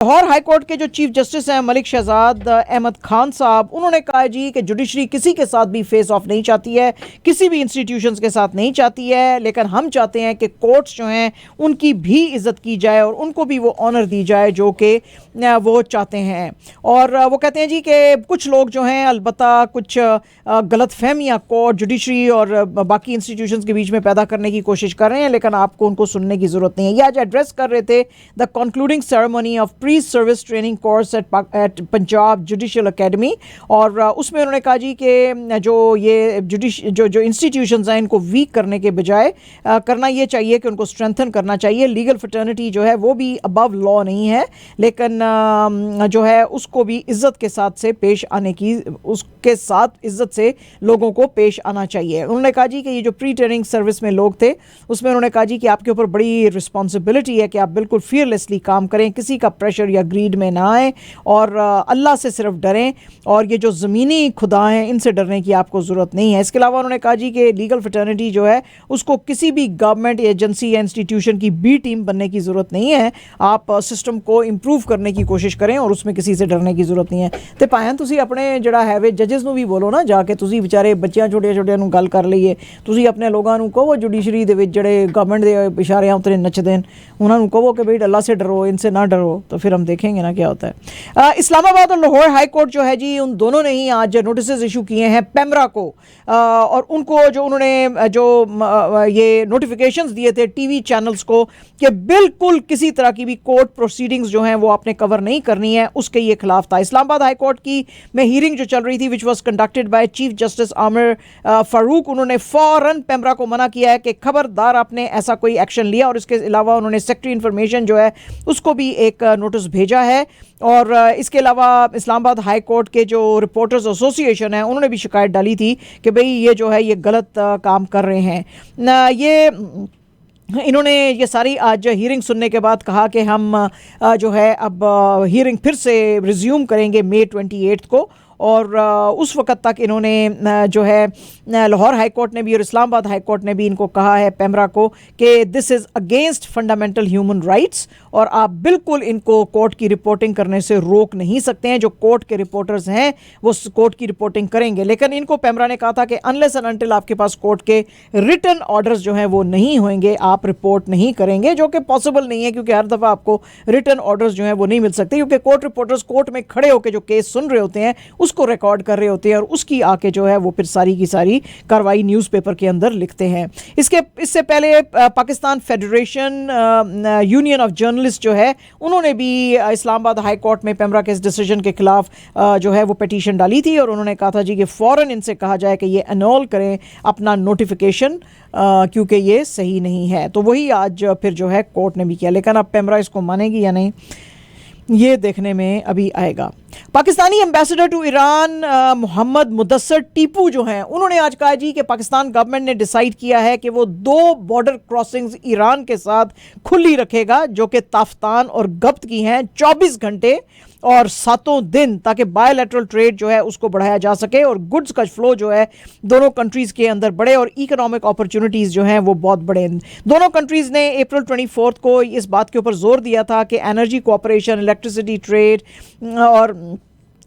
Lahore high court के जो chief justice हैं मलिक शहजाद अहमद खान साहब, उन्होंने कहा जी कि जुडिशरी किसी के साथ भी फेस ऑफ नहीं चाहती है, किसी भी इंस्टीट्यूशंस के साथ नहीं चाहती है, लेकिन हम चाहते हैं कि कोर्ट्स जो हैं उनकी भी इज़्ज़त की जाए और उनको भी वो ऑनर दी जाए जो कि वो चाहते हैं। और वो कहते हैं जी कि कुछ लोग जो हैं अलबत्ता कुछ गलत फहमियाँ कोर्ट, जुडिशरी और बाकी इंस्टीट्यूशंस के बीच में पैदा करने की कोशिश कर रहे हैं, लेकिन आपको उनको सुनने की ज़रूरत नहीं है। ये आज एड्रेस कर रहे थे the concluding ceremony of pre service training course eight Punjab judicial academy, और उसमें उन्होंने कहा जी कि जो ये जो इंस्टीट्यूशंस हैं इनको वीक करने के बजाय करना ये चाहिए कि उनको स्ट्रेंथन करना चाहिए। लीगल फ्रेटर्निटी जो है वो भी अबव लॉ नहीं है, लेकिन जो है उसको भी इज़्ज़त के साथ से पेश आने की, उसके साथ इज़्ज़त से लोगों को पेश आना चाहिए। उन्होंने कहा जी कि ये जो प्री ट्रेनिंग सर्विस में लोग थे उसमें उन्होंने कहा जी कि आपके ऊपर बड़ी रिस्पॉन्सिबिलिटी है कि आप बिल्कुल फियरलेसली काम करें, किसी का प्रेशर या ग्रीड में ना आए और अल्लाह से सिर्फ डरें, और ये जो ज़मीनी खुदा हैं इनसे डरने की आपको ज़रूरत नहीं है। इसके अलावा उन्होंने कहा जी कि लीगल फ्रेटर्निटी जो है उसको किसी भी गवर्नमेंट एजेंसी या इंस्टीट्यूशन की बी टीम बनने की ज़रूरत नहीं है। आप सिस्टम को इंप्रूव करने की कोशिश करें और उसमें किसी से डरने की ज़रूरत नहीं है। तो भाएं तुसी अपने जड़ा है वे जजेस ਨੂੰ ਵੀ ਬੋਲੋ ਨਾ ਜਾ ਕੇ, ਤੁਸੀਂ ਵਿਚਾਰੇ ਬੱਚਿਆਂ ਛੋਟੇ-ਛੋਟਿਆਂ ਨੂੰ ਗੱਲ ਕਰ ਲਈਏ, ਤੁਸੀਂ ਆਪਣੇ ਲੋਕਾਂ ਨੂੰ ਕਹੋ जुडिशरी ਦੇ ਵਿੱਚ ਜਿਹੜੇ गवर्नमेंट ਦੇ इशारियां उतरे नचते हैं उन्होंने कहो कि भाई अल्लाह से डरो, इनसे ना डरो, तो फिर हम देखेंगे ना क्या होता है। इस्लामाबाद और लाहौर हाई कोर्ट जो है जी उन दोनों ने ही आज नोटिस इशू किए हैं पेमरा को, और उनको जो उन्होंने जो ये नोटिफिकेशंस दिए थे टीवी चैनल्स को कि बिल्कुल किसी तरह की भी कोर्ट प्रोसीडिंग्स जो हैं वो आपने कवर नहीं करनी है, उसके ये खिलाफ था। इस्लामाबाद हाई कोर्ट की में हीयरिंग जो चल रही थी which was conducted by chief justice Aamir Farooq, उन्होंने फ़ौरन पेमरा को मना किया है कि खबरदार आपने ऐसा कोई एक्शन लिया, और इसके अलावा उन्होंने सेक्रेटरी इंफॉर्मेशन जो है उसको भी एक नोटिस भेजा है। और इसके अलावा इस्लामाबाद हाई कोर्ट के जो रिपोर्टर्स एसोसिएशन है उन्होंने भी शिकायत डाली थी कि भाई ये जो है ये गलत काम कर रहे हैं। ये इन्होंने ये सारी आज हियरिंग सुनने के बाद कहा कि हम जो है अब हियरिंग फिर से रिज्यूम करेंगे मई 28 को, और उस वक्त तक इन्होंने जो है लाहौर हाई कोर्ट ने भी और इस्लामाबाद हाई कोर्ट ने भी इनको कहा है पेमरा को कि this is against fundamental human rights, और आप बिल्कुल इनको कोर्ट की रिपोर्टिंग करने से रोक नहीं सकते हैं। जो कोर्ट के रिपोर्टर्स हैं वो कोर्ट की रिपोर्टिंग करेंगे, लेकिन इनको पेमरा ने कहा था कि अनलेस एंड अनटिल आपके पास कोर्ट के रिटन ऑर्डर्स जो हैं वो नहीं होंगे आप रिपोर्ट नहीं करेंगे, जो कि पॉसिबल नहीं है क्योंकि हर दफ़ा आपको रिटन ऑर्डर्स जो हैं वो नहीं मिल सकते, क्योंकि कोर्ट रिपोर्टर्स कोर्ट में खड़े होकर जो केस सुन रहे होते हैं उसको रिकॉर्ड कर रहे होते हैं और उसकी आके जो है वो फिर सारी की सारी कार्रवाई न्यूज़पेपर के अंदर लिखते हैं। इससे पहले Pakistan federation union of journalist जो है उन्होंने भी इस्लामाबाद हाई कोर्ट में पेमरा के इस डिसीजन के खिलाफ जो है वो पिटीशन डाली थी, और उन्होंने कहा था जी कि फ़ौरन इनसे कहा जाए कि ये एनोल करें अपना नोटिफिकेशन, क्योंकि ये सही नहीं है। तो वही आज फिर जो है कोर्ट ने भी किया, लेकिन अब पेमरा इसको मानेगी या नहीं ये देखने में अभी आएगा। Pakistani ambassador to Iran Muhammad Mudassar Tipu जो हैं उन्होंने आज कहा जी कि पाकिस्तान गवर्नमेंट ने डिसाइड किया है कि वो 2 बॉर्डर क्रॉसिंग्स ईरान के साथ खुली रखेगा जो कि ताफ्तान और गब्त की हैं 24 घंटे और 7 दिन, ताकि बायलैटरल ट्रेड जो है उसको बढ़ाया जा सके और गुड्स का फ्लो जो है दोनों कंट्रीज़ के अंदर बढ़े और इकोनॉमिक अपॉर्चुनिटीज़ जो हैं वो बहुत बढ़े। दोनों कंट्रीज़ ने अप्रैल 24 को इस बात के ऊपर जोर दिया था कि एनर्जी कोऑपरेशन, इलेक्ट्रिसिटी ट्रेड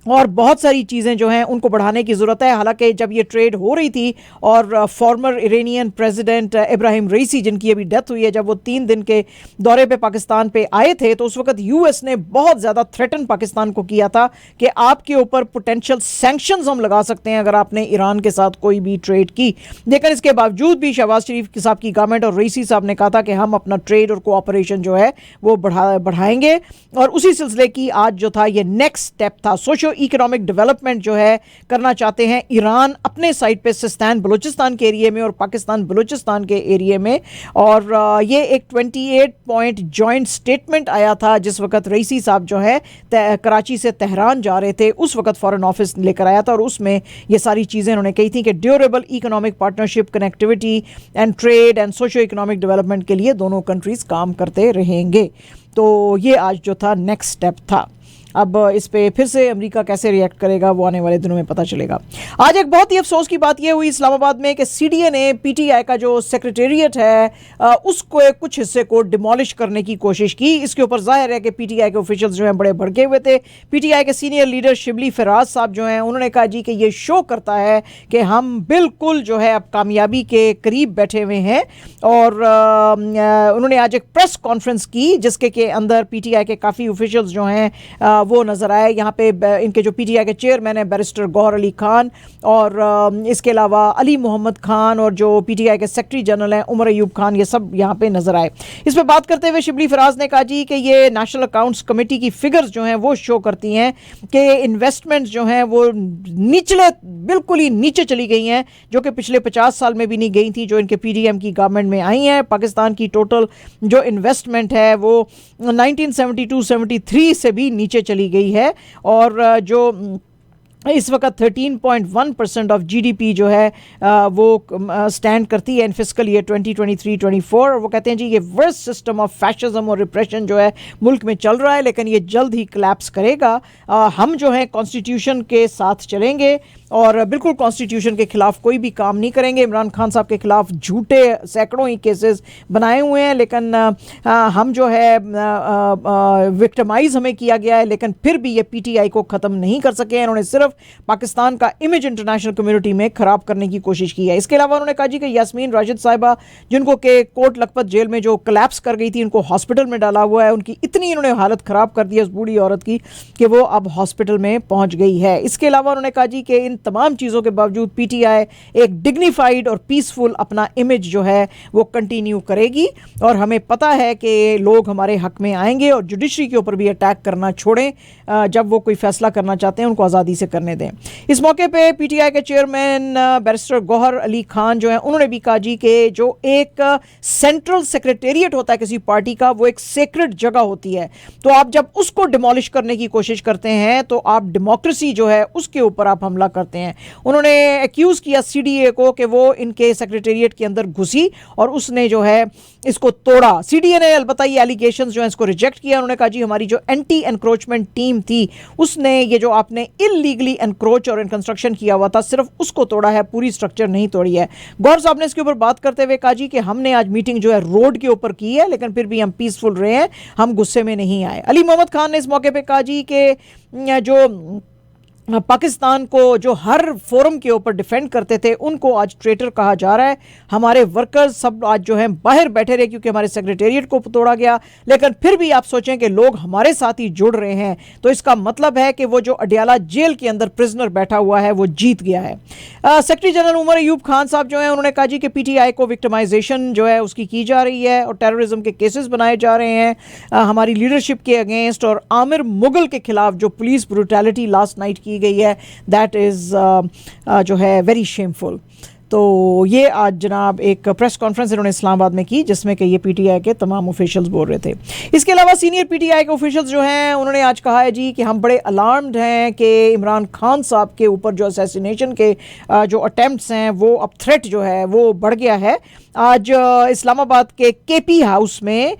और बहुत सारी चीज़ें जो हैं उनको बढ़ाने की ज़रूरत है। हालांकि जब ये ट्रेड हो रही थी और फॉर्मर इरानियन प्रेसिडेंट इब्राहिम रईसी जिनकी अभी डेथ हुई है, जब वो 3 दिन के दौरे पे पाकिस्तान पे आए थे तो उस वक्त यूएस ने बहुत ज़्यादा थ्रेटन पाकिस्तान को किया था कि आपके ऊपर पोटेंशियल सैंक्शंस हम लगा सकते हैं अगर आपने ईरान के साथ कोई भी ट्रेड की। लेकिन इसके बावजूद भी शहबाज शरीफ साहब की गवर्नमेंट और रईसी साहब ने कहा था कि हम अपना ट्रेड और कोऑपरेशन जो है वो बढ़ाएंगे, और उसी सिलसिले की आज जो था ये नेक्स्ट स्टेप था। सोशो इकोनॉमिक डेवलपमेंट जो है करना चाहते हैं ईरान अपने साइड पे सिस्तान बलूचिस्तान के एरिया में और पाकिस्तान बलूचिस्तान के एरिया में, और ये एक 28 पॉइंट जॉइंट स्टेटमेंट आया था जिस वक्त रईसी साहब जो है कराची से तेहरान जा रहे थे, उस वक्त फॉरेन ऑफिस लेकर आया था और उसमें ये सारी चीज़ें उन्होंने कही थी कि durable economic partnership, connectivity and trade and socio economic development के लिए दोनों कंट्रीज़ काम करते रहेंगे। तो ये आज जो था नेक्स्ट स्टेप था। अब इस पे फिर से अमेरिका कैसे रिएक्ट करेगा वो आने वाले दिनों में पता चलेगा। आज एक बहुत ही अफसोस की बात यह हुई इस्लामाबाद में कि सीडीए ने पीटीआई का जो सेक्रेटेरिएट है उसको कुछ हिस्से को डिमोलिश करने की कोशिश की। इसके ऊपर जाहिर है कि पीटीआई के ऑफिशियल्स जो हैं बड़े भड़के हुए थे। पीटीआई के सीनियर लीडर शिबली फराज साहब जो हैं उन्होंने कहा जी कि ये शो करता है कि हम बिल्कुल जो है अब कामयाबी के करीब बैठे हुए हैं। और उन्होंने आज एक प्रेस कॉन्फ्रेंस की जिसके के अंदर पीटीआई के काफ़ी ऑफिशियल्स जो हैं वो नज़र आए। यहाँ पे इनके जो पीटीआई के चेयरमैन है बैरिस्टर गौहर अली खान और इसके अलावा अली मोहम्मद खान और जो पीटीआई के सेक्रेटरी जनरल हैं उमर अयूब खान, ये सब यहाँ पे नज़र आए। इस पर बात करते हुए शिबली फराज ने कहा जी कि ये नेशनल अकाउंट्स कमेटी की फिगर्स जो हैं वो शो करती हैं कि इन्वेस्टमेंट्स जो हैं वो बिल्कुल ही नीचे चली गई हैं, जो कि पिछले 50 साल में भी नहीं गई थी जो इनके पीडीएम की गवर्नमेंट में आई हैं। पाकिस्तान की टोटल जो इन्वेस्टमेंट है वो 1972-73 से भी नीचे चली गई है और जो इस वक्त 13.1% ऑफ जीडीपी जो है वो स्टैंड करती है इन फिस्कल ईयर 2023-24। और वो कहते हैं जी ये वर्स्ट सिस्टम ऑफ फैशिज्म और रिप्रेशन जो है मुल्क में चल रहा है, लेकिन ये जल्द ही कोलैप्स करेगा। हम जो है कॉन्स्टिट्यूशन के साथ चलेंगे और बिल्कुल कॉन्स्टिट्यूशन के खिलाफ कोई भी काम नहीं करेंगे। इमरान खान साहब के खिलाफ झूठे सैकड़ों ही केसेस बनाए हुए हैं, लेकिन हम जो है विक्टिमाइज हमें किया गया है, लेकिन फिर भी ये पीटीआई को ख़त्म नहीं कर सके। इन्होंने सिर्फ पाकिस्तान का इमेज इंटरनेशनल कम्युनिटी में ख़राब करने की कोशिश की है। इसके अलावा उन्होंने कहा जी कि यास्मीन राशिद साहिबा जिनको के कोट लखपत जेल में जो कोलैप्स कर गई थी उनको हॉस्पिटल में डाला हुआ है, उनकी इतनी इन्होंने हालत ख़राब कर दी है उस बूढ़ी औरत की कि वो अब हॉस्पिटल में पहुँच गई है। इसके अलावा उन्होंने कहा जी कि इन तमाम चीज़ों के बावजूद पीटीआई एक डिग्निफाइड और पीसफुल अपना इमेज जो है वो कंटिन्यू करेगी और हमें पता है कि लोग हमारे हक में आएंगे और जुडिशरी के ऊपर भी अटैक करना छोड़ें। जब वो कोई फैसला करना चाहते हैं उनको आज़ादी से करने दें। इस मौके पे पीटीआई के चेयरमैन बैरिस्टर गौहर अली खान जो हैं उन्होंने भी कहा जी कि जो एक सेंट्रल सेक्रेटेरिएट होता है किसी पार्टी का वो एक सेक्रेट जगह होती है, तो आप जब उसको डिमोलिश करने की कोशिश करते हैं तो आप डेमोक्रेसी जो है उसके ऊपर आप हमला करते हैं। उन्होंने एक्यूज़ किया सीडीए को कि वो इनके सेक्रेटेरिएट के अंदर घुसी और उसने जो है इसको तोड़ा। सीडीए ने अलबत्ता ये एलिगेशंस जो है इसको रिजेक्ट किया। उन्होंने कहा जी हमारी जो एंटी एनक्रोचमेंट टीम थी उसने ये जो आपने इलीगली एनक्रोच और कंस्ट्रक्शन किया हुआ था सिर्फ उसको तोड़ा है, पूरी स्ट्रक्चर नहीं तोड़ी है। गौर साहब ने इसके ऊपर बात करते हुए कहा जी कि हमने आज मीटिंग जो है रोड के ऊपर की है, लेकिन फिर भी हम पीसफुल रहे हैं, हम गुस्से में नहीं आए। अली मोहम्मद खान ने इस मौके पे कहा जी कि जो पाकिस्तान को जो हर फोरम के ऊपर डिफेंड करते थे उनको आज ट्रेटर कहा जा रहा है। हमारे वर्कर्स सब आज जो हैं बाहर बैठे रहे क्योंकि हमारे सेक्रेटेरिएट को तोड़ा गया, लेकिन फिर भी आप सोचें कि लोग हमारे साथ ही जुड़ रहे हैं, तो इसका मतलब है कि वो जो अडियाला जेल के अंदर प्रिजनर बैठा हुआ है वो जीत गया है। सेक्रेटरी जनरल उमर अयूब खान साहब जो हैं उन्होंने कहा जी कि पीटीआई को विक्टिमाइजेशन जो है उसकी की जा रही है और टेररिज्म के केसेस बनाए जा रहे हैं हमारी लीडरशिप के अगेंस्ट, और आमिर मुगल के खिलाफ जो पुलिस ब्रूटैलिटी लास्ट नाइट की गई है दैट इज़ जो है वेरी शेमफुल। तो ये आज जनाब एक प्रेस कॉन्फ्रेंस इन्होंने इस्लामाबाद में की जिसमें कि ये पीटीआई के तमाम ऑफिशियल्स बोल रहे थे। इसके अलावा सीनियर पीटीआई के ऑफिशियल्स जो हैं उन्होंने आज कहा है जी कि हम बड़े अलार्म्ड हैं कि इमरान खान साहब के ऊपर जो असैसिनेशन के जो अटेम्प्ट्स हैं वो अब थ्रेट जो है वो बढ़ गया है। आज इस्लामाबाद के केपी हाउस में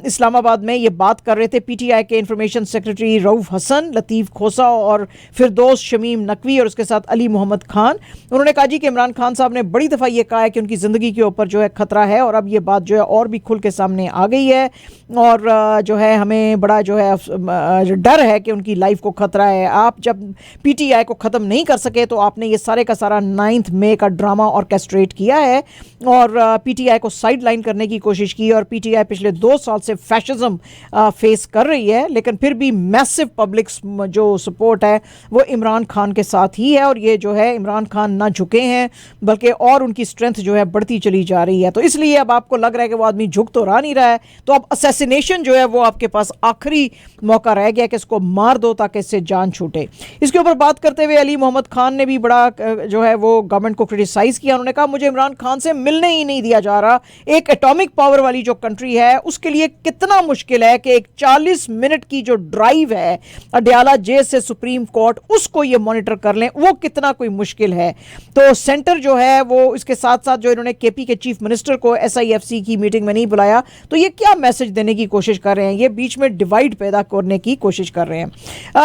इस्लामाबाद में ये बात कर रहे थे पीटीआई के इंफॉर्मेशन सेक्रेटरी रऊफ हसन, लतीफ़ खोसा और फिरदौस शमीम नकवी और उसके साथ अली मोहम्मद खान। उन्होंने कहा जी कि इमरान खान साहब ने बड़ी दफ़ा ये कहा है कि उनकी ज़िंदगी के ऊपर जो है ख़तरा है और अब ये बात जो है और भी खुल के सामने आ गई है और जो है हमें बड़ा जो है डर है कि उनकी लाइफ को ख़तरा है। आप जब पीटीआई को ख़त्म नहीं कर सके तो आपने ये सारे का सारा 9 मई का ड्रामा ऑर्केस्ट्रेट किया है और पीटीआई को साइड लाइन करने की कोशिश की और पीटीआई पिछले 2 साल से फैशिज्म फेस कर रही है, लेकिन फिर भी मैसिव पब्लिक जो सपोर्ट है वो इमरान खान के साथ ही है और ये जो है इमरान खान ना झुके हैं बल्कि और उनकी स्ट्रेंथ जो है बढ़ती चली जा रही है। तो इसलिए अब आपको लग रहा है कि वो आदमी झुक तो रहा नहीं रहा है, तो अब असैसिनेशन जो है वो आपके पास आखिरी मौका रह गया कि इसको मार दो ताकि इससे जान छूटे। इसके ऊपर बात करते हुए अली मोहम्मद खान ने भी बड़ा जो है वो गवर्नमेंट को क्रिटिसाइज़ किया। उन्होंने कहा मुझे इमरान खान से मिलने ही नहीं दिया जा रहा। एक एटॉमिक पावर वाली जो कंट्री है उसके लिए कितना मुश्किल है कि एक 40 मिनट की जो ड्राइव है अडयाला जेल से सुप्रीम कोर्ट, उसको ये मॉनिटर कर लें, वो कितना कोई मुश्किल है। तो सेंटर जो है वो इसके साथ साथ जो इन्होंने केपी के चीफ मिनिस्टर को SIFC की मीटिंग में नहीं बुलाया, तो ये क्या मैसेज देने की कोशिश कर रहे हैं? ये बीच में डिवाइड पैदा करने की कोशिश कर रहे हैं।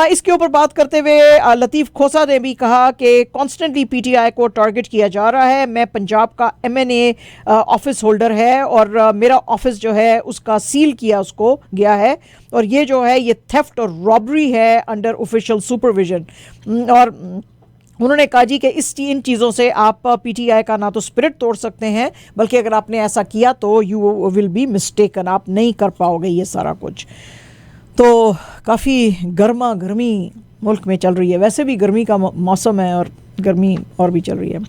इसके ऊपर बात करते हुए लतीफ खोसा ने भी कहा कि कॉन्स्टेंटली PTI को टारगेट किया जा रहा है। मैं पंजाब का MNA ऑफिस होल्डर है और मेरा ऑफिस जो है उसका सील किया उसको गया है, और ये जो है ये थेफ्ट और रॉबरी है अंडर ऑफिशियल सुपरविजन। और उन्होंने कहा जी कि इन चीज़ों से आप PTI का ना तो स्पिरिट तोड़ सकते हैं, बल्कि अगर आपने ऐसा किया तो यू विल बी मिस्टेकन, आप नहीं कर पाओगे ये सारा कुछ। तो काफ़ी गर्मा गर्मी मुल्क में चल रही है, वैसे भी गर्मी का मौसम है और गर्मी और भी चल रही है।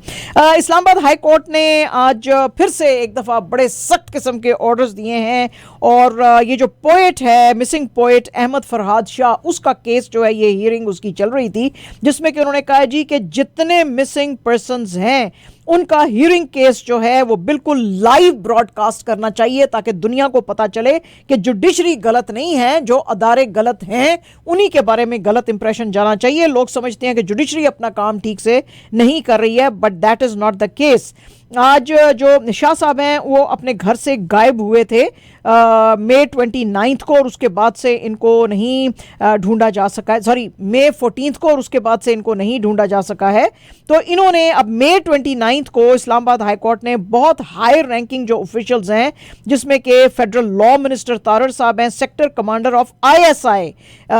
इस्लामाबाद हाई कोर्ट ने आज फिर से एक दफ़ा बड़े सख्त किस्म के ऑर्डर्स दिए हैं, और ये जो पोएट है, मिसिंग पोएट अहमद फरहाद शाह, उसका केस जो है ये हियरिंग उसकी चल रही थी, जिसमें कि उन्होंने कहा जी कि जितने मिसिंग पर्सन्स हैं उनका हियरिंग केस जो है वो बिल्कुल लाइव ब्रॉडकास्ट करना चाहिए, ताकि दुनिया को पता चले कि जुडिशरी गलत नहीं है, जो अदारे गलत हैं उन्हीं के बारे में गलत इंप्रेशन जाना चाहिए। लोग समझते हैं कि जुडिशरी अपना काम ठीक से नहीं कर रही है, but that is not the case. आज जो शाह साहब हैं वो अपने घर से गायब हुए थे May 29 को, और उसके बाद से इनको नहीं ढूंढा जा सका है, सॉरी May 14 को, और उसके बाद से इनको नहीं ढूंढा जा सका है। तो इन्होंने अब May 29 को इस्लामाबाद हाई कोर्ट ने बहुत हाई रैंकिंग जो ऑफिशियल्स हैं, जिसमें कि फेडरल लॉ मिनिस्टर तारर साहब हैं, sector commander of ISI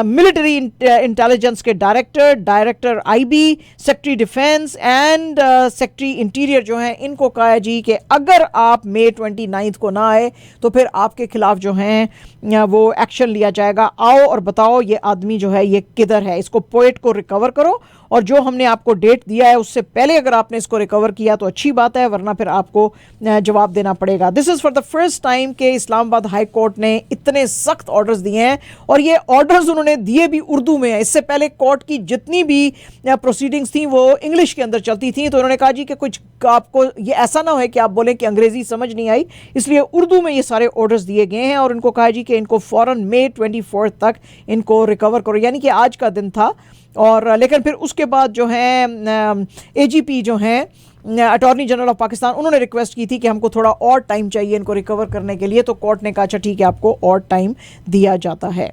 military intelligence के director IB, secretary defence and secretary interior जो हैं, इनको कहा है जी कि अगर आप May 29 को ना आए तो फिर आपके खिलाफ जो हैं वो एक्शन लिया जाएगा। आओ और बताओ ये आदमी जो है ये किधर है, इसको पोएट को रिकवर करो, और जो हमने आपको डेट दिया है उससे पहले अगर आपने इसको रिकवर किया तो अच्छी बात है, वरना फिर आपको जवाब देना पड़ेगा। This is for the first time कि इस्लामाबाद हाई कोर्ट ने इतने सख्त ऑर्डर्स दिए हैं, और ये ऑर्डर्स उन्होंने दिए भी उर्दू में है। इससे पहले कोर्ट की जितनी भी प्रोसीडिंग्स थी वो इंग्लिश के अंदर चलती थी, तो उन्होंने कहा जी कि कुछ आपको ये ऐसा ना हो कि आप बोलें कि अंग्रेज़ी समझ नहीं आई, इसलिए उर्दू में ये सारे ऑर्डर्स दिए गए हैं, और इनको कहा जी कि इनको फ़ौरन May 24 तक इनको रिकवर करो, यानी कि आज का दिन था। और लेकिन फिर उसके बाद जो है AGP जो हैं अटॉर्नी जनरल ऑफ पाकिस्तान, उन्होंने रिक्वेस्ट की थी कि हमको थोड़ा और टाइम चाहिए इनको रिकवर करने के लिए, तो कोर्ट ने कहा अच्छा ठीक है आपको और टाइम दिया जाता है।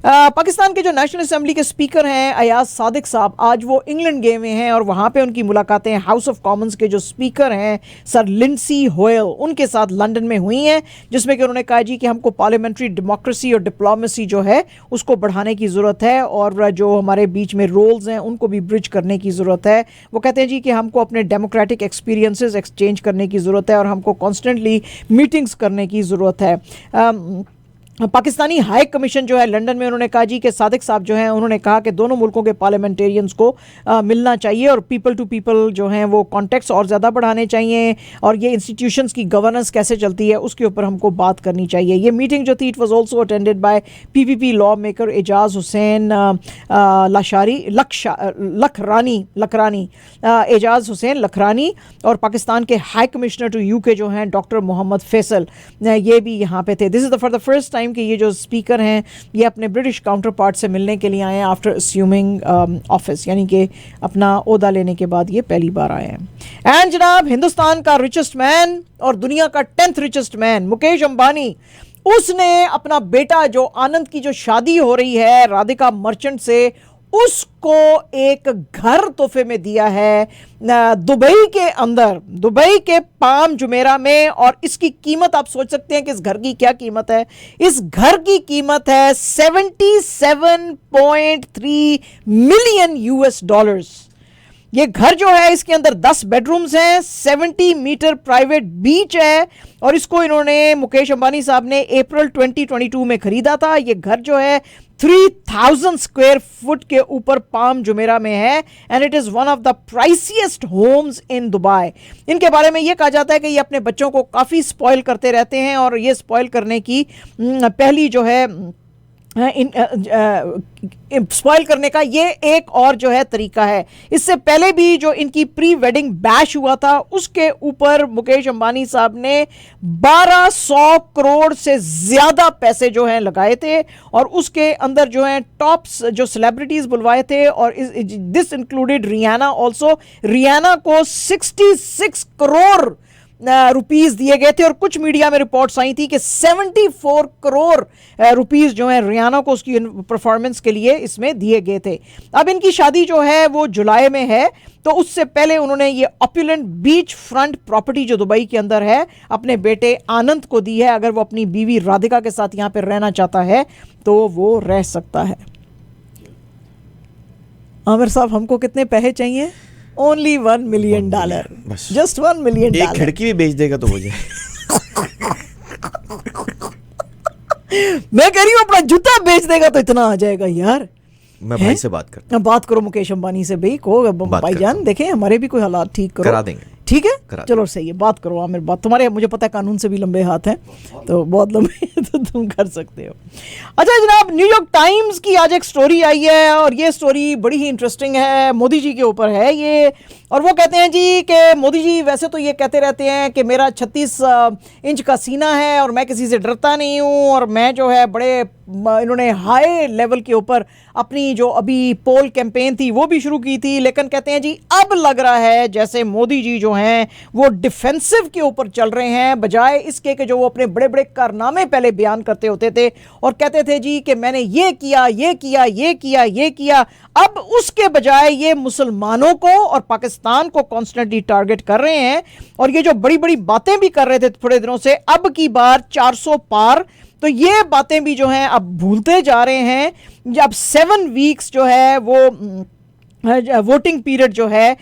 पाकिस्तान के जो नेशनल असेंबली के स्पीकर हैं अयाज सादिक साहब, आज वो इंग्लैंड गए हुए हैं और वहाँ पे उनकी मुलाकातें हाउस ऑफ कॉमन्स के जो स्पीकर हैं सर लिंडसी होयल, उनके साथ लंदन में हुई हैं, जिसमें कि उन्होंने कहा जी कि हमको पार्लियामेंट्री डेमोक्रेसी और डिप्लोमेसी जो है उसको बढ़ाने की ज़रूरत है, और जो हमारे बीच में रोल्स हैं उनको भी ब्रिज करने की ज़रूरत है। वो कहते हैं जी कि हमको अपने डेमोक्रेटिक एक्सपीरियंसेस एक्सचेंज करने की ज़रूरत है, और हमको कॉन्स्टेंटली मीटिंग्स करने की ज़रूरत है। पाकिस्तानी हाई कमीशन जो है लंदन में, उन्होंने कहा जी कि सादिक साहब जो हैं उन्होंने कहा कि दोनों मुल्कों के पार्लियामेंटेरियंस को मिलना चाहिए, और पीपल टू पीपल जो हैं वो कॉन्टेक्ट्स और ज़्यादा बढ़ाने चाहिए, और ये इंस्टीट्यूशंस की गवर्नेंस कैसे चलती है उसके ऊपर हमको बात करनी चाहिए। ये मीटिंग जो थी it was also attended by PPP law maker Ejaz Hussain Lakhrani Ejaz Hussain Lakhrani, और पाकिस्तान के हाई कमिश्नर टू UK जो हैं डॉक्टर मोहम्मद फैसल, ये भी यहाँ पे थे। This is for the first time कि ये जो स्पीकर हैं ये अपने ब्रिटिश काउंटर पार्ट से मिलने के लिए आए हैं आफ्टर अस्यूमिंग ऑफिस, यानी कि अपना ओहदा लेने के बाद ये पहली बार आए हैं। एंड जनाब, हिंदुस्तान का रिचेस्ट मैन और दुनिया का 10th richest man Mukesh Ambani, उसने अपना बेटा जो आनंद की जो शादी हो रही है राधिका मर्चेंट से, उसको एक घर तोहफे में दिया है दुबई के अंदर, दुबई के पाम जुमेरा में, और इसकी कीमत आप सोच सकते हैं कि इस घर की क्या कीमत है। इस घर की कीमत है $77.3 मिलियन US। ये घर जो है इसके अंदर 10 बेडरूम्स हैं, 70 मीटर प्राइवेट बीच है, और इसको इन्होंने मुकेश अंबानी साहब ने अप्रैल 2022 में खरीदा था। ये घर जो है 3000 स्क्वायर फुट के ऊपर पाम जुमेरा में है, and it is one of the priciest homes in Dubai. इनके बारे में ये कहा जाता है कि ये अपने बच्चों को काफ़ी स्पॉइल करते रहते हैं, और ये स्पॉइल करने की पहली जो है स्पॉइल करने का ये एक और जो है तरीका है। इससे पहले भी जो इनकी प्री वेडिंग बैश हुआ था उसके ऊपर मुकेश अंबानी साहब ने 1200 करोड़ से ज्यादा पैसे जो हैं लगाए थे और उसके अंदर जो हैं टॉप्स जो सेलिब्रिटीज बुलवाए थे और this included Riyana also. Riyana को 66 करोड़ रुपीस दिए गए थे और कुछ मीडिया में रिपोर्ट्स आई थी कि 74 करोड़ रुपीस जो है रियाना को उसकी परफॉर्मेंस के लिए इसमें दिए गए थे। अब इनकी शादी जो है वो जुलाई में है, तो उससे पहले उन्होंने ये ऑपुलेंट बीच फ्रंट प्रॉपर्टी जो दुबई के अंदर है अपने बेटे आनंद को दी है। अगर वो अपनी बीवी राधिका के साथ यहाँ पे रहना चाहता है तो वो रह सकता है। आमिर साहब, हमको कितने पैसे चाहिए? Only $1 million, just $1 million. एक खिड़की भी बेच देगा तो हो जाए। मैं कह रही हूं अपना जूता बेच देगा तो इतना आ जाएगा यार। मैं भाई से बात करता हूं। बात करो मुकेश अंबानी से, भाई को भाईजान देखें हमारे भी कोई हालात ठीक करो, करा देंगे। ठीक है, चलो सही है, बात करो आमिर। बात तुम्हारे, मुझे पता है कानून से भी लंबे हाथ हैं, तो बहुत लंबे तो तुम कर सकते हो। अच्छा जनाब, न्यूयॉर्क टाइम्स की आज एक स्टोरी आई है और ये स्टोरी बड़ी ही इंटरेस्टिंग है, मोदी जी के ऊपर है ये। और वो कहते हैं जी कि मोदी जी वैसे तो ये कहते रहते हैं कि मेरा 36 इंच का सीना है और मैं किसी से डरता नहीं हूँ और मैं जो है बड़े, इन्होंने हाई लेवल के ऊपर अपनी जो अभी पोल कैंपेन थी वो भी शुरू की थी। लेकिन कहते हैं जी अब लग रहा है जैसे मोदी जी जो हैं वो डिफेंसिव के ऊपर चल रहे हैं, बजाय इसके कि जो वो अपने बड़े बड़े कारनामे पहले बयान करते होते थे और कहते थे जी कि मैंने ये किया, ये किया, ये किया, ये किया। अब उसके बजाय ये मुसलमानों को और पाकिस्तान को कॉन्स्टेंटली टारगेट कर रहे हैं और ये जो बड़ी बड़ी बातें भी कर रहे थे थोड़े दिनों से, अब की बार 400 पार, तो ये बातें भी जो हैं अब भूलते जा रहे हैं। जब 7 वीक्स जो है वो वोटिंग पीरियड जो है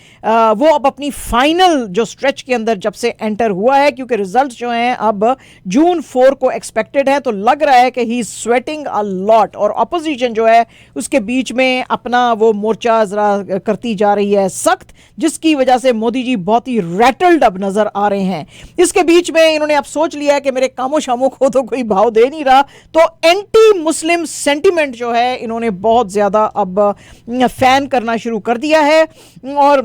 वो अब अपनी फाइनल जो स्ट्रेच के अंदर जब से एंटर हुआ है, क्योंकि रिजल्ट्स जो हैं अब जून 4 को एक्सपेक्टेड है, तो लग रहा है कि ही स्वेटिंग अ लॉट और अपोजिशन जो है उसके बीच में अपना वो मोर्चा जरा करती जा रही है सख्त, जिसकी वजह से मोदी जी बहुत ही रैटल्ड अब नजर आ रहे हैं। इसके बीच में इन्होंने अब सोच लिया है कि मेरे कामों शामों को तो कोई भाव दे नहीं रहा, तो एंटी मुस्लिम सेंटिमेंट जो है इन्होंने बहुत ज्यादा अब फैन करना शुरू कर दिया है और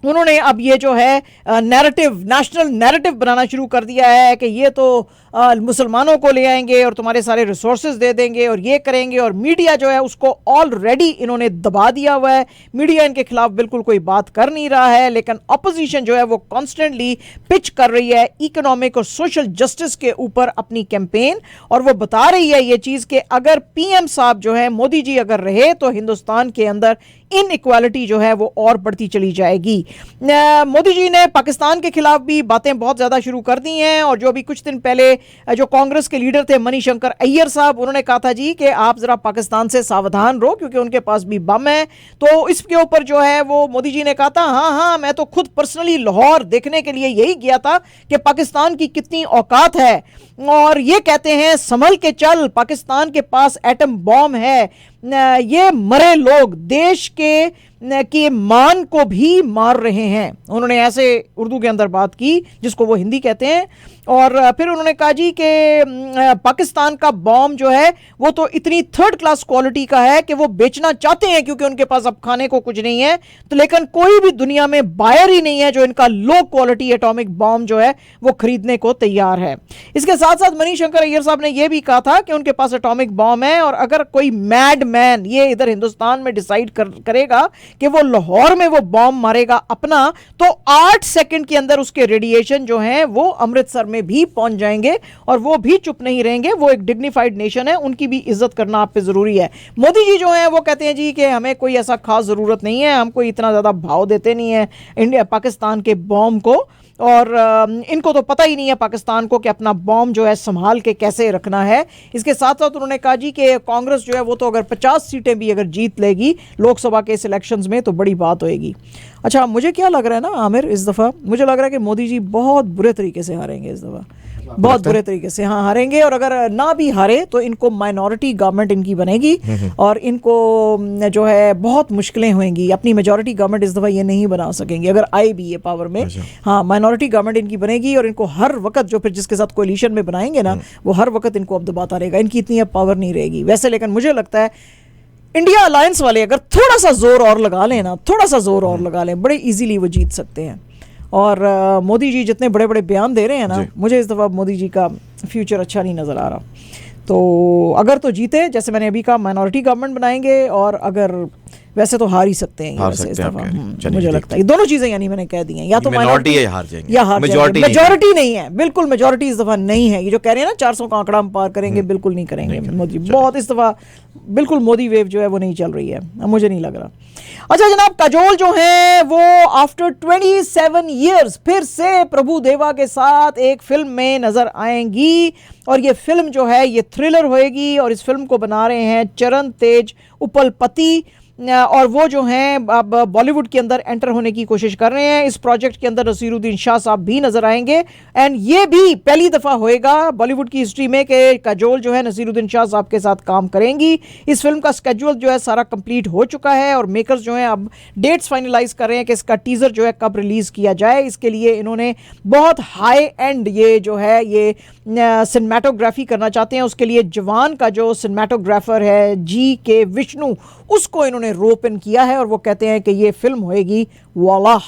उन्होंने अब ये जो है नैरेटिव, नेशनल नैरेटिव बनाना शुरू कर दिया है कि ये तो मुसलमानों को ले आएंगे और तुम्हारे सारे रिसोर्सेज दे देंगे और ये करेंगे। और मीडिया जो है उसको ऑलरेडी इन्होंने दबा दिया हुआ है, मीडिया इनके खिलाफ बिल्कुल कोई बात कर नहीं रहा है, लेकिन अपोजिशन जो है वो कॉन्स्टेंटली पिच कर रही है इकोनॉमिक और सोशल जस्टिस के ऊपर अपनी कैंपेन। और वो बता रही है ये चीज़ कि अगर पीएम साहब जो है मोदी जी अगर रहे तो हिंदुस्तान के अंदर इनइक्वालिटी जो है वो और बढ़ती चली जाएगी। मोदी जी ने पाकिस्तान के खिलाफ भी बातें बहुत ज़्यादा शुरू कर दी हैं और जो भी कुछ दिन पहले जो कांग्रेस के लीडर थे मणिशंकर अय्यर साहब, उन्होंने कहा था जी कि आप ज़रा पाकिस्तान से सावधान रहो क्योंकि उनके पास भी बम है। तो इसके ऊपर जो है वो मोदी जी ने कहा था हाँ मैं तो खुद पर्सनली लाहौर देखने के लिए यही गया था कि पाकिस्तान की कितनी औकात है, और ये कहते हैं संभल के चल, पाकिस्तान के पास एटम बॉम्ब है, ये मरे लोग देश के मान को भी मार रहे हैं। उन्होंने ऐसे उर्दू के अंदर बात की जिसको वो हिंदी कहते हैं। और फिर उन्होंने कहा जी कि पाकिस्तान का बॉम्ब जो है वो तो इतनी थर्ड क्लास क्वालिटी का है कि वो बेचना चाहते हैं क्योंकि उनके पास अब खाने को कुछ नहीं है, तो लेकिन कोई भी दुनिया में बायर ही नहीं है जो इनका लो क्वालिटी एटॉमिक बॉम्ब जो है वो खरीदने को तैयार है। इसके साथ साथ मणिशंकर अय्यर साहब ने यह भी कहा था कि उनके पास एटॉमिक बॉम्ब है और अगर कोई मैड मैन ये इधर हिंदुस्तान में डिसाइड करेगा कि वो लाहौर में वो बॉम्ब मारेगा अपना, तो 8 सेकंड के अंदर उसके रेडिएशन जो हैं वो अमृतसर में भी पहुंच जाएंगे और वो भी चुप नहीं रहेंगे। वो एक डिग्निफाइड नेशन है, उनकी भी इज्जत करना आप पे जरूरी है। मोदी जी जो हैं वो कहते हैं जी कि हमें कोई ऐसा खास जरूरत नहीं है, हम कोई इतना ज्यादा भाव देते नहीं है इंडिया पाकिस्तान के बॉम्ब को, और इनको तो पता ही नहीं है पाकिस्तान को कि अपना बॉम्ब जो है संभाल के कैसे रखना है। इसके साथ साथ उन्होंने कहा जी कि कांग्रेस जो है वो तो अगर 50 सीटें भी अगर जीत लेगी लोकसभा के इस इलेक्शंस में तो बड़ी बात होएगी। अच्छा मुझे क्या लग रहा है ना आमिर, इस दफ़ा मुझे लग रहा है कि मोदी जी बहुत बुरे तरीके से हारेंगे इस दफ़ा। बहुत बुरे तरीके से हाँ हारेंगे। और अगर ना भी हारे तो इनको माइनॉरिटी गवर्नमेंट इनकी बनेगी और इनको जो है बहुत मुश्किलें होंगी। अपनी मेजॉरिटी गवर्नमेंट इस दफ़ा ये नहीं बना सकेंगे अगर आए भी ये पावर में। हाँ, माइनॉरिटी गवर्नमेंट इनकी बनेगी और इनको हर वक्त जो फिर जिसके साथ कोalition में बनाएंगे ना वो हर वक्त इनको अब दबाता रहेगा। इनकी इतनी अब पावर नहीं रहेगी वैसे। लेकिन मुझे लगता है इंडिया अलायंस वाले अगर थोड़ा सा जोर और लगा लें ना, थोड़ा सा जोर और लगा लें, बड़े इजीली वो जीत सकते हैं। और मोदी जी जितने बड़े बड़े बयान दे रहे हैं ना, मुझे इस दफ़ा मोदी जी का फ्यूचर अच्छा नहीं नज़र आ रहा। तो अगर तो जीते, जैसे मैंने अभी कहा, माइनॉरिटी गवर्नमेंट बनाएंगे और अगर वैसे तो हार ही सकते हैं ये वैसे इस दफा। मुझे लगता है ये दोनों चीजें यानी मैंने कह दी हैं, या तो माइनॉरिटी या हार जाएंगे या हार जाएंगे। मेजॉरिटी नहीं है, बिल्कुल मेजॉरिटी इस दफा नहीं है। ये जो कह रहे हैं ना 400 का आंकड़ा हम पार करेंगे, बिल्कुल नहीं करेंगे मोदी। बहुत इस दफा बिल्कुल मोदी वेव जो है वो नहीं चल रही है, मुझे नहीं लग रहा। अच्छा जनाब, काजोल जो है वो आफ्टर 27 ईयर्स फिर से प्रभु देवा के साथ एक फिल्म में नजर आएंगी और ये फिल्म जो है ये थ्रिलर होएगी और इस फिल्म को बना रहे हैं चरण तेज उपलपति और वो जो हैं अब बॉलीवुड के अंदर एंटर होने की कोशिश कर रहे हैं। इस प्रोजेक्ट के अंदर नसीरुद्दीन शाह साहब भी नजर आएंगे एंड ये भी पहली दफ़ा होएगा बॉलीवुड की हिस्ट्री में कि काजोल जो है नसीरुद्दीन शाह साहब के साथ काम करेंगी। इस फिल्म का स्केड्यूल जो है सारा कंप्लीट हो चुका है और मेकर्स जो हैं अब डेट्स फाइनलाइज कर रहे हैं कि इसका टीज़र जो है कब रिलीज़ किया जाए। इसके लिए इन्होंने बहुत हाई एंड ये जो है ये सिनेमेटोग्राफी करना चाहते हैं। उसके लिए जवान का जो सिनेमेटोग्राफर है GK विष्णु, उसको इन्होंने रोप इन किया है और वो कहते हैं कि ये फिल्म होएगी वाला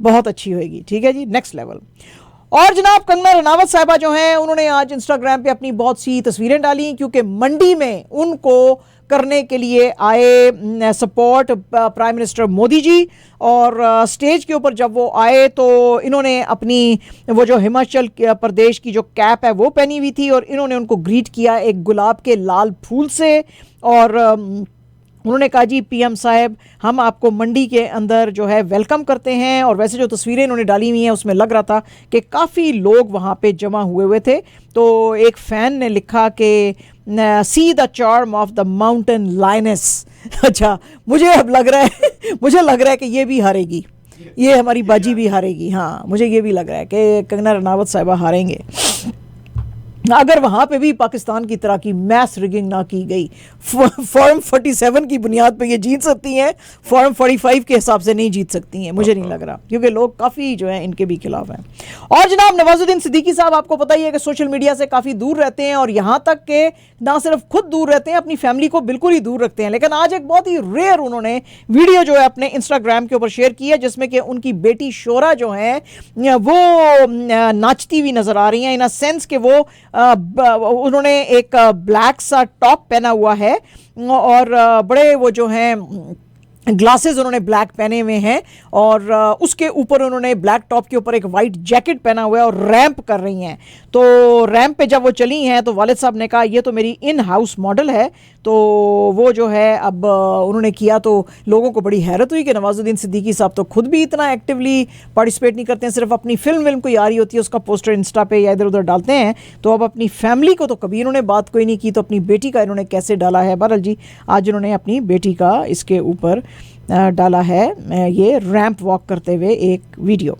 बहुत अच्छी होएगी। ठीक है जी, नेक्स्ट लेवल। और जनाब कंगना रनावत साहिबा जो हैं उन्होंने आज इंस्टाग्राम पे अपनी बहुत सी तस्वीरें डाली क्योंकि मंडी में उनको करने के लिए आए support prime minister Modi ji. और स्टेज के ऊपर जब वो आए तो इन्होंने अपनी वो जो हिमाचल प्रदेश की जो कैप है वो पहनी हुई थी और इन्होंने उनको ग्रीट किया एक गुलाब के लाल फूल से। और उन्होंने कहा जी PM साहब हम आपको मंडी के अंदर जो है वेलकम करते हैं। और वैसे जो तस्वीरें इन्होंने डाली हुई हैं उसमें लग रहा था कि काफ़ी लोग वहाँ पे जमा हुए थे। तो एक फ़ैन ने लिखा कि see the charm of the mountain lioness. अच्छा, मुझे अब लग रहा है मुझे लग रहा है कि ये भी हारेगी, ये हमारी बाजी भी हारेगी। हाँ, मुझे ये भी लग रहा है कि कंगना रनावत साहिबा हारेंगे अगर वहाँ पे भी पाकिस्तान की तरह की मैस रिगिंग ना की गई। फॉर्म 47 की बुनियाद पे ये जीत सकती हैं, फॉर्म 45 के हिसाब से नहीं जीत सकती हैं, मुझे नहीं लग रहा, क्योंकि लोग काफ़ी जो है इनके भी खिलाफ हैं। और जनाब नवाजुद्दीन सिद्दीकी साहब आपको पता ही है कि सोशल मीडिया से काफ़ी दूर रहते हैं और यहाँ तक कि ना सिर्फ खुद दूर रहते हैं, अपनी फैमिली को बिल्कुल ही दूर रखते हैं। लेकिन आज एक बहुत ही रेयर उन्होंने वीडियो जो है अपने इंस्टाग्राम के ऊपर शेयर की है जिसमें कि उनकी बेटी शोरा जो है वो नाचती हुई नज़र आ रही हैं। इन अ सेंस कि वो उन्होंने एक ब्लैक सा टॉप पहना हुआ है और बड़े वो जो हैं ग्लासेस उन्होंने ब्लैक पहने हुए हैं और उसके ऊपर उन्होंने ब्लैक टॉप के ऊपर एक वाइट जैकेट पहना हुआ है और रैंप कर रही हैं। तो रैंप पे जब वो चली हैं तो वालिद साहब ने कहा ये तो मेरी इन हाउस मॉडल है। तो वो जो है अब उन्होंने किया तो लोगों को बड़ी हैरत हुई कि नवाजुद्दीन सिद्दीकी साहब तो खुद भी इतना एक्टिवली पार्टिसिपेट नहीं करते हैं, सिर्फ अपनी फिल्म कोई आ रही होती है उसका पोस्टर इंस्टा पे या इधर उधर डालते हैं। तो अब अपनी फैमिली को तो कभी इन्होंने बात कोई नहीं की, तो अपनी बेटी का इन्होंने कैसे डाला है। बहरहाल जी आज इन्होंने अपनी बेटी का इसके ऊपर डाला है ये रैंप वॉक करते हुए एक वीडियो।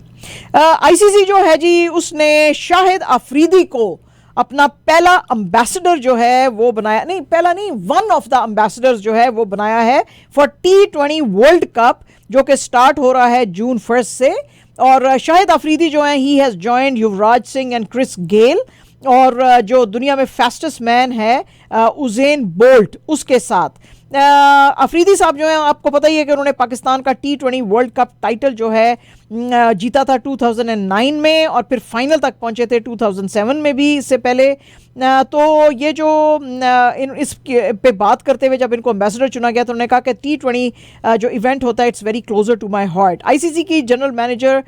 ICC जो है जी उसने शाहिद अफरीदी को अपना पहला एम्बेसडर जो है वो बनाया, नहीं पहला नहीं, वन ऑफ द एम्बेसडर्स जो है वो बनाया है फॉर T20 वर्ल्ड कप जो कि स्टार्ट हो रहा है जून 1 से। और शाहिद अफरीदी जो है he has joined Yuvraj Singh and Chris Gayle और जो दुनिया में फास्टेस्ट मैन है उज़ैन बोल्ट उसके साथ। अफरीदी साहब जो है आपको पता ही है कि उन्होंने पाकिस्तान का T20 वर्ल्ड कप टाइटल जो है जीता था 2009 में और फिर फाइनल तक पहुंचे थे 2007 में भी इससे पहले। तो ये जो इस पे बात करते हुए जब इनको एम्बेसडर चुना गया तो उन्होंने कहा कि T20 जो इवेंट होता है it's very closer to my heart. ICC की general manager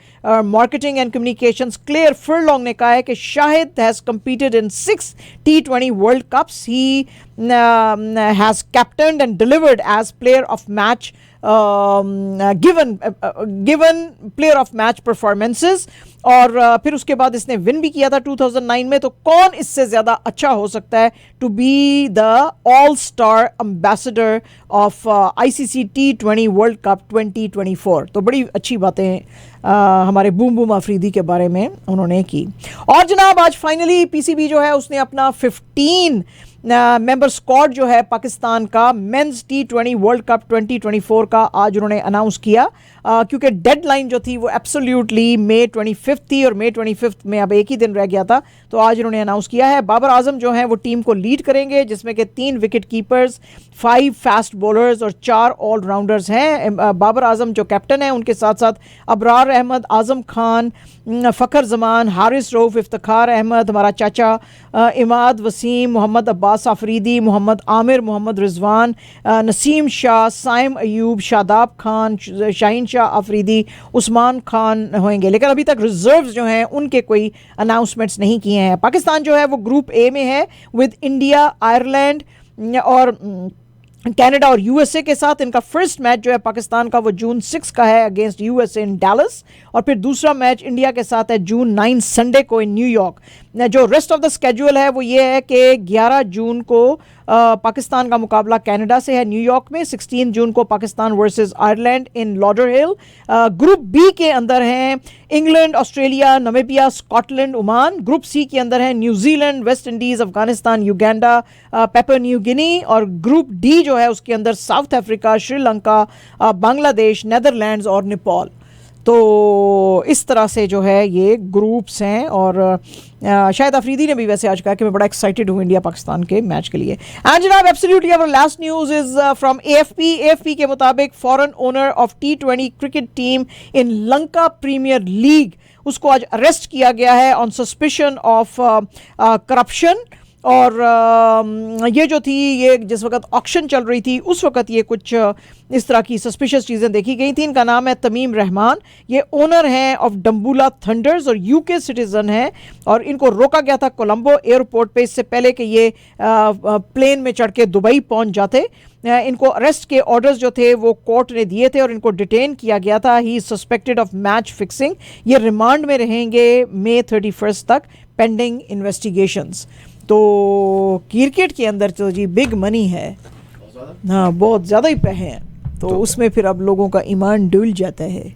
marketing and communications Claire Furlong ने कहा है कि Shahid has competed in 6 T20 world cups. He has captained and delivered as player of match given player of match performances, और फिर उसके बाद इसने विन भी किया था 2009 में। तो कौन इससे ज़्यादा अच्छा हो सकता है to be the all star ambassador of ICC T20 world cup 2024। तो बड़ी अच्छी बातें हमारे बूम बूम अफरीदी के बारे में उन्होंने की। और जनाब आज फाइनली PCB जो है उसने अपना 15 मेंबर स्क्वाड जो है पाकिस्तान का मेंस T20 वर्ल्ड कप 2024 का आज उन्होंने अनाउंस किया, क्योंकि डेडलाइन जो थी वो एब्सोल्युटली May 25 थी और May 25 में अब एक ही दिन रह गया था। तो आज उन्होंने अनाउंस किया है। बाबर आजम जो हैं वो टीम को लीड करेंगे, जिसमें कि 3 विकेट कीपर्स, 5 फास्ट बॉलर्स और 4 ऑलराउंडर्स हैं। बाबर आजम जो कैप्टन हैं, उनके साथ साथ अबरार अहमद, आजम खान, फ़खर जमान, हारिस रऊफ़, इफ्तिखार अहमद, हमारा चाचा इमाद वसीम, मोहम्मद अब्बास आफरीदी, मोहम्मद आमिर, मोहम्मद रिजवान, नसीम शाह, साइम अयूब, शादाब खान, शाहीन शाह आफरीदी, उस्मान खान होंगे। लेकिन अभी तक रिजर्व्स जो हैं उनके कोई अनाउंसमेंट्स नहीं किए हैं। पाकिस्तान जो है वो ग्रुप ए में है विद इंडिया, आयरलैंड और कनाडा और USA के साथ। इनका फर्स्ट मैच जो है पाकिस्तान का वो June 6 का है अगेंस्ट USA इन डैलस, और फिर दूसरा मैच इंडिया के साथ है June 9 संडे को इन न्यूयॉर्क। जो रेस्ट ऑफ द स्केड्यूल है वो ये है कि 11 जून को पाकिस्तान का मुकाबला कनाडा से है न्यूयॉर्क में, 16 जून को Pakistan versus Ireland in Lauderhill. Group B के अंदर हैं England, Australia, Namibia, Scotland, Oman. Group C के अंदर है New Zealand, West Indies, Afghanistan, Uganda, Papua New Guinea. और ग्रुप डी जो है उसके अंदर South Africa, Sri Lanka, Bangladesh, Netherlands और नेपाल। तो इस तरह से जो है ये ग्रुप्स हैं। और शायद अफरीदी ने भी वैसे आज कहा कि मैं बड़ा एक्साइटेड हूँ इंडिया पाकिस्तान के मैच के लिए। एंड जनाब absolutely our last news is from AFP के मुताबिक foreign owner of T20 cricket team in Lanka premier league, उसको आज अरेस्ट किया गया है ऑन सस्पिशन ऑफ करप्शन। और ये जो थी, ये जिस वक्त ऑक्शन चल रही थी उस वक्त ये कुछ इस तरह की सस्पिशियस चीज़ें देखी गई थी। इनका नाम है तमीम रहमान, ये ओनर हैं ऑफ डम्बुला थंडर्स और UK सिटीज़न हैं। और इनको रोका गया था कोलंबो एयरपोर्ट पे, इससे पहले कि ये प्लेन में चढ़ के दुबई पहुंच जाते। इनको अरेस्ट के ऑर्डर्स जो थे वो कोर्ट ने दिए थे और इनको डिटेन किया गया था। He is suspected of match fixing. ये रिमांड में रहेंगे May 31 तक पेंडिंग इन्वेस्टिगेशंस। तो क्रिकेट के अंदर तो जी बिग मनी है, हाँ बहुत ज़्यादा ही पैसे हैं, तो उसमें फिर अब लोगों का ईमान डूल जाता है।